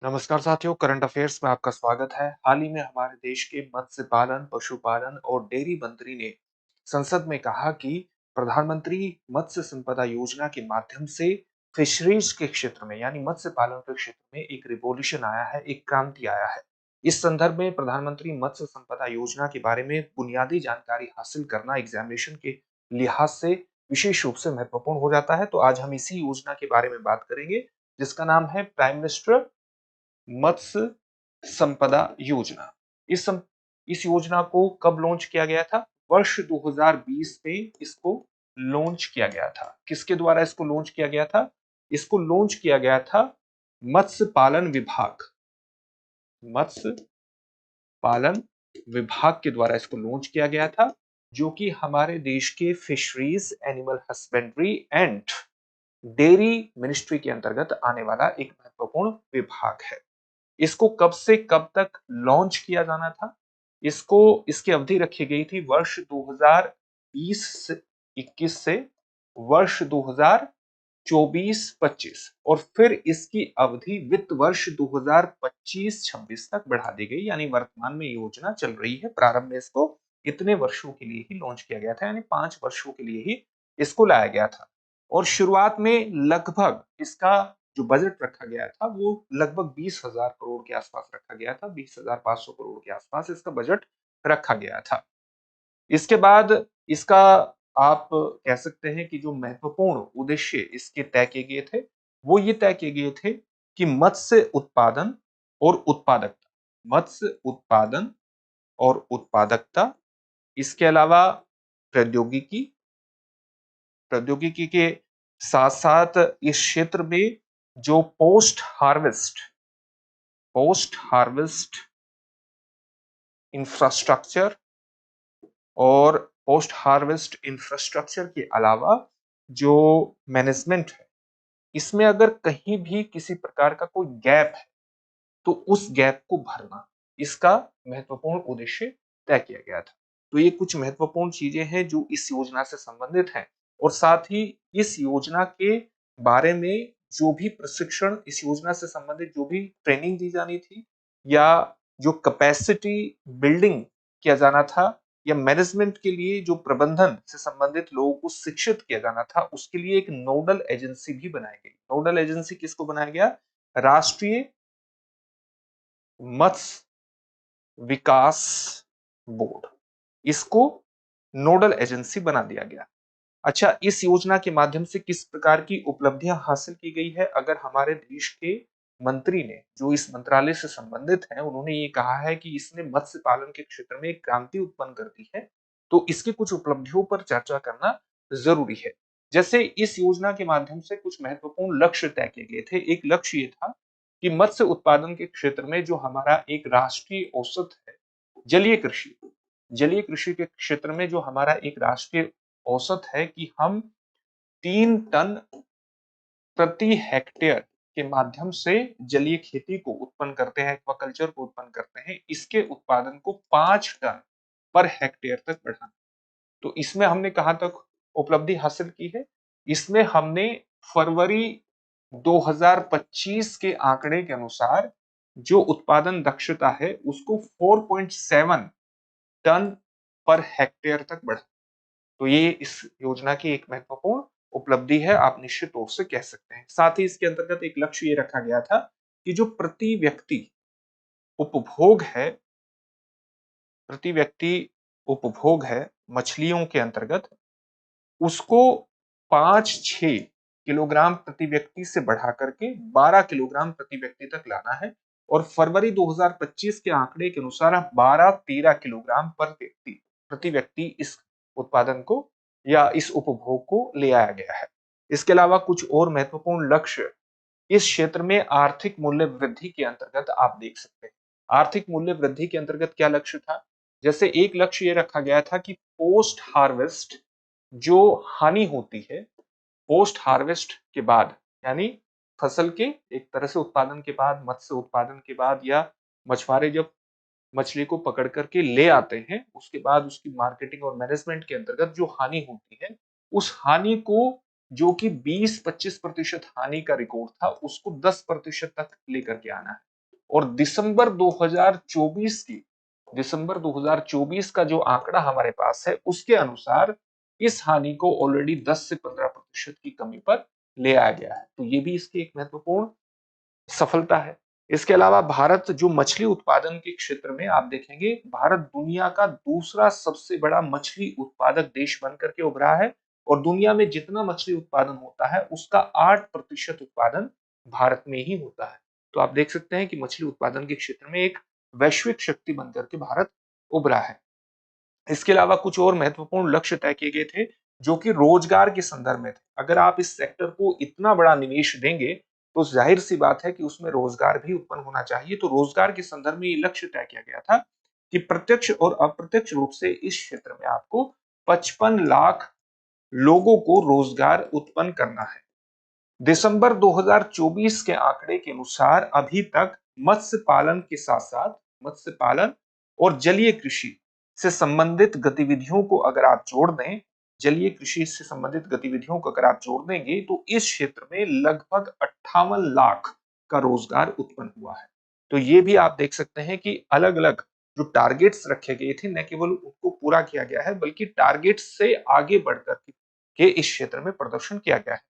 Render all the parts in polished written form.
नमस्कार साथियों, current affairs में आपका स्वागत है। हाल ही में हमारे देश के मत्स्य पालन, पशुपालन और डेयरी मंत्री ने संसद में कहा कि प्रधानमंत्री मत्स्य संपदा योजना के माध्यम से फिशरीज के क्षेत्र में यानी मत्स्य पालन के क्षेत्र में एक रिवॉल्यूशन आया है, एक क्रांति आया है। इस संदर्भ में प्रधानमंत्री मत्स्य संपदा योजना के बारे में बुनियादी जानकारी हासिल करना एग्जामिनेशन के लिहाज से विशेष रूप से महत्वपूर्ण हो जाता है। तो आज हम इसी योजना के बारे में बात करेंगे, जिसका नाम है प्राइम मिनिस्टर मत्स्य संपदा योजना। इस योजना को कब लॉन्च किया गया था? वर्ष 2020 में इसको लॉन्च किया गया था। किसके द्वारा इसको लॉन्च किया गया था? इसको लॉन्च किया गया था मत्स्य पालन विभाग, मत्स्य पालन विभाग के द्वारा इसको लॉन्च किया गया था, जो कि हमारे देश के fisheries, animal husbandry and dairy ministry के अंतर्गत आने वाला एक महत्वपूर्ण विभाग है। इसको कब से कब तक लॉन्च किया जाना था? इसकी अवधि रखी गई थी वर्ष 2020 से 21 से वर्ष 2024-25 और फिर इसकी अवधि वित्त वर्ष 2025-26 तक बढ़ा दी गई। यानी वर्तमान में योजना चल रही है। प्रारंभ में इसको इतने वर्षों के लिए ही लॉन्च किया गया था, यानी 5 वर्षों के लिए ही इसको लाया गया था। और शुरुआत में लगभग इसका जो बजट रखा गया था वो लगभग 20,000 करोड़ के आसपास रखा गया था। 20,500 करोड़ के आसपास इसका बजट रखा गया था। इसके बाद इसका आप कह सकते हैं कि जो महत्वपूर्ण उद्देश्य इसके तय किए गए थे, वो ये तय किए गए थे कि मत्स्य उत्पादन और उत्पादकता, मत्स्य उत्पादन और उत्पादकता, इसके अलावा प्रौद्योगिकी, प्रौद्योगिकी के साथ साथ इस क्षेत्र में जो पोस्ट हार्वेस्ट इंफ्रास्ट्रक्चर और पोस्ट हार्वेस्ट इंफ्रास्ट्रक्चर के अलावा जो मैनेजमेंट है, इसमें अगर कहीं भी किसी प्रकार का कोई गैप है तो उस गैप को भरना, इसका महत्वपूर्ण उद्देश्य तय किया गया था। तो ये कुछ महत्वपूर्ण चीजें हैं जो इस योजना से संबंधित हैं। और साथ ही इस योजना के बारे में जो भी प्रशिक्षण, इस योजना से संबंधित जो भी ट्रेनिंग दी जानी थी या जो कैपेसिटी बिल्डिंग किया जाना था या मैनेजमेंट के लिए जो प्रबंधन से संबंधित लोगों को शिक्षित किया जाना था, उसके लिए एक नोडल एजेंसी भी बनाई गई। नोडल एजेंसी किसको बनाया गया? राष्ट्रीय मत्स्य विकास बोर्ड, इसको नोडल एजेंसी बना दिया गया। अच्छा, इस योजना के माध्यम से किस प्रकार की उपलब्धियां हासिल की गई है? अगर हमारे देश के मंत्री ने, जो इस मंत्रालय से संबंधित हैं, उन्होंने ये कहा है कि इसने मत्स्य पालन के क्षेत्र में एक क्रांति उत्पन्न कर दी है, तो इसकी कुछ उपलब्धियों पर चर्चा करना जरूरी है। जैसे इस योजना के माध्यम से कुछ महत्वपूर्ण लक्ष्य तय किए गए थे। एक लक्ष्य ये था कि मत्स्य उत्पादन के क्षेत्र में जो हमारा एक राष्ट्रीय औसत है, जलीय कृषि, जलीय कृषि के क्षेत्र में जो हमारा एक राष्ट्रीय औसत है कि हम 3 टन प्रति हेक्टेयर के माध्यम से जलीय खेती को उत्पन्न करते हैं, एक्वाकल्चर को उत्पन्न करते हैं, इसके उत्पादन को 5 टन पर हेक्टेयर तक बढ़ाना। तो इसमें हमने कहां तक उपलब्धि हासिल की है? इसमें हमने फरवरी 2025 के आंकड़े के अनुसार जो उत्पादन दक्षता है उसको 4.7 टन पर हेक्टेयर तक बढ़ा। तो ये इस योजना की एक महत्वपूर्ण उपलब्धि है, आप निश्चित रूप से कह सकते हैं। साथ ही इसके अंतर्गत एक लक्ष्य ये रखा गया था कि जो प्रति व्यक्ति उपभोग है, प्रति व्यक्ति उपभोग है मछलियों के अंतर्गत, उसको 5-6 किलोग्राम प्रति व्यक्ति से बढ़ा करके 12 किलोग्राम प्रति व्यक्ति तक लाना है। और फरवरी 2025 के आंकड़े के अनुसार 12-13 किलोग्राम प्रति व्यक्ति इस उत्पादन को या इस उपभोग को ले आया गया है। इसके अलावा कुछ और महत्वपूर्ण लक्ष्य इस क्षेत्र में आर्थिक मूल्य वृद्धि के अंतर्गत आप देख सकते हैं। आर्थिक मूल्य वृद्धि के अंतर्गत क्या लक्ष्य था? जैसे एक लक्ष्य ये रखा गया था कि पोस्ट हार्वेस्ट जो हानि होती है, पोस्ट हार्वेस्ट के बाद, यानी फसल के एक तरह से उत्पादन के बाद, मत्स्य उत्पादन के बाद, या मछुआरे जब मछली को पकड़ करके ले आते हैं, उसके बाद उसकी मार्केटिंग और मैनेजमेंट के अंतर्गत जो हानि होती है, उस हानि को, जो कि 20-25% हानि का रिकॉर्ड था, उसको 10% तक लेकर के आना है। और दिसंबर 2024 का जो आंकड़ा हमारे पास है उसके अनुसार इस हानि को ऑलरेडी 10 से 15% की कमी पर ले आया गया है। तो ये भी इसकी एक महत्वपूर्ण सफलता है। इसके अलावा भारत जो मछली उत्पादन के क्षेत्र में आप देखेंगे, भारत दुनिया का दूसरा सबसे बड़ा मछली उत्पादक देश बनकर के उभरा है और दुनिया में जितना मछली उत्पादन होता है उसका 8% उत्पादन भारत में ही होता है। तो आप देख सकते हैं कि मछली उत्पादन के क्षेत्र में एक वैश्विक शक्ति बनकर के भारत उभरा है। इसके अलावा कुछ और महत्वपूर्ण लक्ष्य तय किए गए थे जो कि रोजगार के संदर्भ में थे। अगर आप इस सेक्टर को इतना बड़ा निवेश देंगे तो जाहिर सी बात है कि उसमें रोजगार भी उत्पन्न होना चाहिए। तो रोजगार के संदर्भ में ये लक्ष्य तय किया गया था कि प्रत्यक्ष और अप्रत्यक्ष रूप से इस क्षेत्र में आपको 55 लाख लोगों को रोजगार उत्पन्न करना है। दिसंबर 2024 के आंकड़े के अनुसार अभी तक मत्स्य पालन के साथ साथ मत्स्य पालन और जलीय कृषि से संबंधित गतिविधियों को अगर आप जोड़ दें, जलीय कृषि से संबंधित गतिविधियों को अगर आप जोड़ देंगे तो इस क्षेत्र में लगभग 58 लाख का रोजगार उत्पन्न हुआ है। तो ये भी आप देख सकते हैं कि अलग अलग जो टारगेट्स रखे गए थे न केवल उनको पूरा किया गया है बल्कि टारगेट से आगे बढ़कर के इस क्षेत्र में प्रदर्शन किया गया है।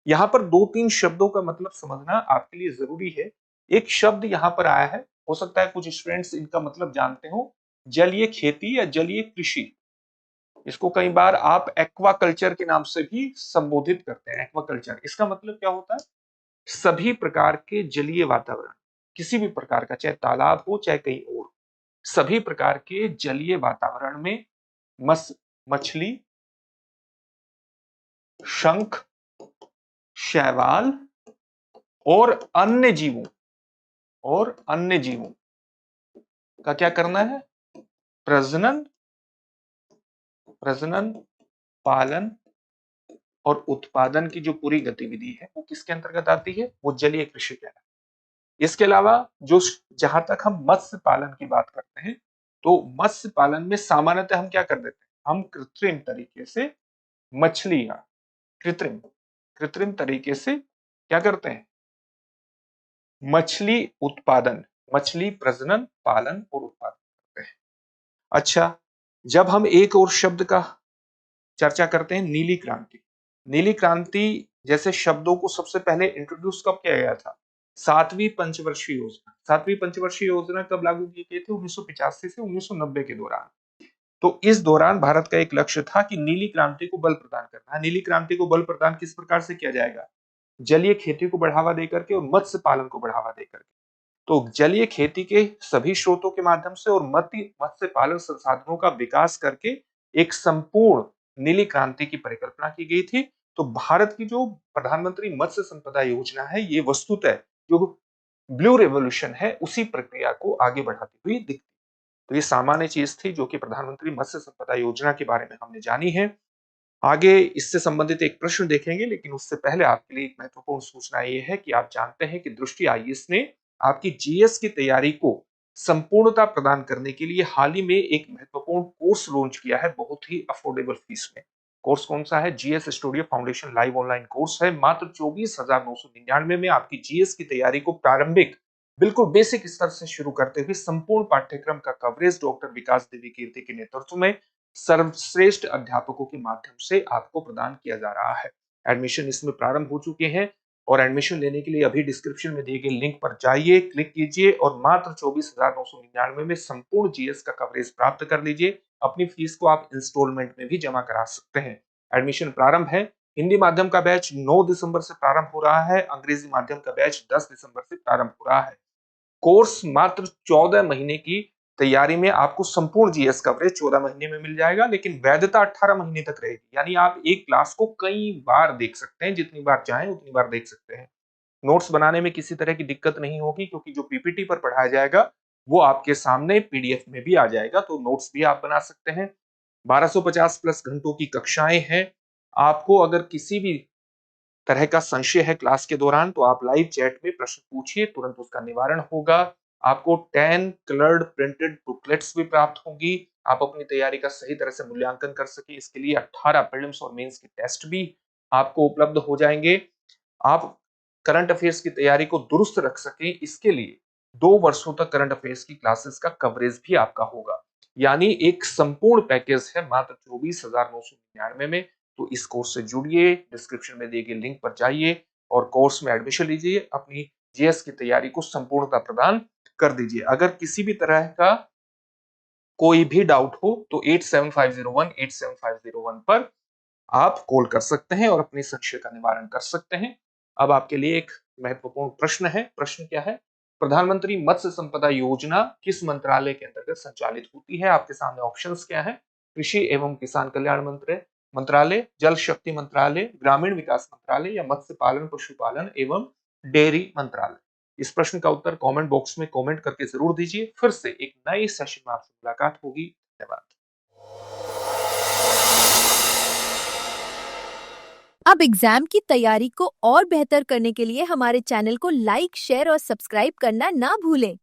यहाँ पर 2-3 शब्दों का मतलब समझना आपके लिए जरूरी है। एक शब्द यहाँ पर आया है, हो सकता है कुछ स्टूडेंट्स इनका मतलब जानते हो, जलीय खेती या जलीय कृषि। इसको कई बार आप एक्वाकल्चर के नाम से भी संबोधित करते हैं। एक्वाकल्चर इसका मतलब क्या होता है? सभी प्रकार के जलीय वातावरण, किसी भी प्रकार का, चाहे तालाब हो चाहे कहीं और, सभी प्रकार के जलीय वातावरण में मछली, शंख, शैवाल और अन्य जीवों का क्या करना है? प्रजनन, पालन और उत्पादन की जो पूरी गतिविधि है वो किसके अंतर्गत आती है? वो जलीय कृषि के अंतर्गत। इसके अलावा जो जहां तक हम मत्स्य पालन की बात करते हैं तो मत्स्य पालन में सामान्यतः हम क्या कर देते हैं? हम कृत्रिम तरीके से मछलियां, कृत्रिम तरीके से क्या करते हैं? मछली उत्पादन, मछली प्रजनन, पालन और उत्पादन करते हैं। अच्छा, जब हम एक और शब्द का चर्चा करते हैं, नीली क्रांति। नीली क्रांति जैसे शब्दों को सबसे पहले इंट्रोड्यूस कब किया गया था? 7वीं पंचवर्षीय योजना। 7वीं पंचवर्षीय योजना कब लागू की गई थी? 1985 से 1990 के दौरान। तो इस दौरान भारत का एक लक्ष्य था कि नीली क्रांति को बल प्रदान करना है। नीली क्रांति को बल प्रदान किस प्रकार से किया जाएगा? जलीय खेती को बढ़ावा देकर के और मत्स्य पालन को बढ़ावा देकर के। तो जलीय खेती के सभी स्रोतों के माध्यम से और मत्स्य पालन संसाधनों का विकास करके एक संपूर्ण नीली क्रांति की परिकल्पना की गई थी। तो भारत की जो प्रधानमंत्री मत्स्य संपदा योजना है ये वस्तुतः जो ब्लू रेवोल्यूशन है उसी प्रक्रिया को आगे बढ़ाती हुई दिखती। तो ये सामान्य चीज थी जो कि प्रधानमंत्री मत्स्य संपदा योजना के बारे में हमने जानी है। आगे इससे संबंधित एक प्रश्न देखेंगे लेकिन उससे पहले आपके लिए एक महत्वपूर्ण सूचना ये है कि आप जानते हैं कि दृष्टि आईएएस ने आपकी जीएस की तैयारी को संपूर्णता प्रदान करने के लिए हाल ही में एक महत्वपूर्ण कोर्स लॉन्च किया है बहुत ही अफोर्डेबल फीस में। कोर्स कौन सा है? GS studio foundation live online course है। मात्र 24,999 में आपकी जीएस की तैयारी को प्रारंभिक बिल्कुल बेसिक स्तर से शुरू करते हुए संपूर्ण पाठ्यक्रम का कवरेज डॉक्टर विकास देवी कीर्ति के नेतृत्व में सर्वश्रेष्ठ अध्यापकों के माध्यम से आपको प्रदान किया जा रहा है। एडमिशन इसमें प्रारंभ हो चुके हैं और एडमिशन लेने के लिए अभी डिस्क्रिप्शन में दिए गए लिंक पर जाइए, क्लिक कीजिए और मात्र 24,999 में संपूर्ण जीएस का कवरेज प्राप्त कर लीजिए। अपनी फीस को आप इंस्टॉलमेंट में भी जमा करा सकते हैं। एडमिशन प्रारंभ है। हिंदी माध्यम का बैच 9 दिसंबर से प्रारंभ हो रहा है, अंग्रेजी माध्यम का बैच 10 दिसंबर से प्रारंभ हो रहा है। कोर्स मात्र 14 महीने की तैयारी में आपको संपूर्ण जीएस कवरेज 14 महीने में मिल जाएगा, लेकिन वैधता 18 महीने तक रहेगी। यानी आप एक क्लास को कई बार देख सकते हैं, जितनी बार चाहें उतनी बार देख सकते हैं। नोट्स बनाने में किसी तरह की दिक्कत नहीं होगी क्योंकि जो पीपीटी पर पढ़ाया जाएगा वो आपके सामने पीडीएफ में भी आ जाएगा, तो नोट्स भी आप बना सकते हैं। 1250 प्लस घंटों की कक्षाएं हैं। आपको अगर किसी भी तरह का संशय है क्लास के दौरान तो आप लाइव चैट में प्रश्न पूछिए, तुरंत उसका निवारण होगा। आपको 10 कलर्ड प्रिंटेड बुकलेट्स भी प्राप्त होंगी। आप अपनी तैयारी का सही तरह से मूल्यांकन कर सके इसके लिए 18 प्रीलिम्स और मेंस के टेस्ट भी आपको उपलब्ध हो जाएंगे। आप करंट अफेयर्स की तैयारी को दुरुस्त रख सकें इसके लिए 2 वर्षों तक करंट अफेयर्स की क्लासेस का कवरेज भी आपका होगा। यानी एक संपूर्ण पैकेज है मात्र 24,999 में। तो इस कोर्स से जुड़िए, डिस्क्रिप्शन में दिए गए लिंक पर जाइए और कोर्स में एडमिशन लीजिए, अपनी जीएस की तैयारी को संपूर्णता प्रदान कर दीजिए। अगर किसी भी तरह का कोई भी डाउट हो तो 8750187501 पर आप कॉल कर सकते हैं और अपनी संशय का निवारण कर सकते हैं। अब आपके लिए एक महत्वपूर्ण प्रश्न है। प्रश्न क्या है? प्रधानमंत्री मत्स्य संपदा योजना किस मंत्रालय के अंतर्गत संचालित होती है? आपके सामने ऑप्शंस क्या है? कृषि एवं किसान कल्याण मंत्रालय, जल शक्ति मंत्रालय, ग्रामीण विकास मंत्रालय या मत्स्य पालन पशुपालन एवं डेयरी मंत्रालय। इस प्रश्न का उत्तर कमेंट बॉक्स में कमेंट करके जरूर दीजिए। फिर से एक नए सेशन में आपसे मुलाकात होगी। धन्यवाद। अब एग्जाम की तैयारी को और बेहतर करने के लिए हमारे चैनल को लाइक, शेयर और सब्सक्राइब करना ना भूलें।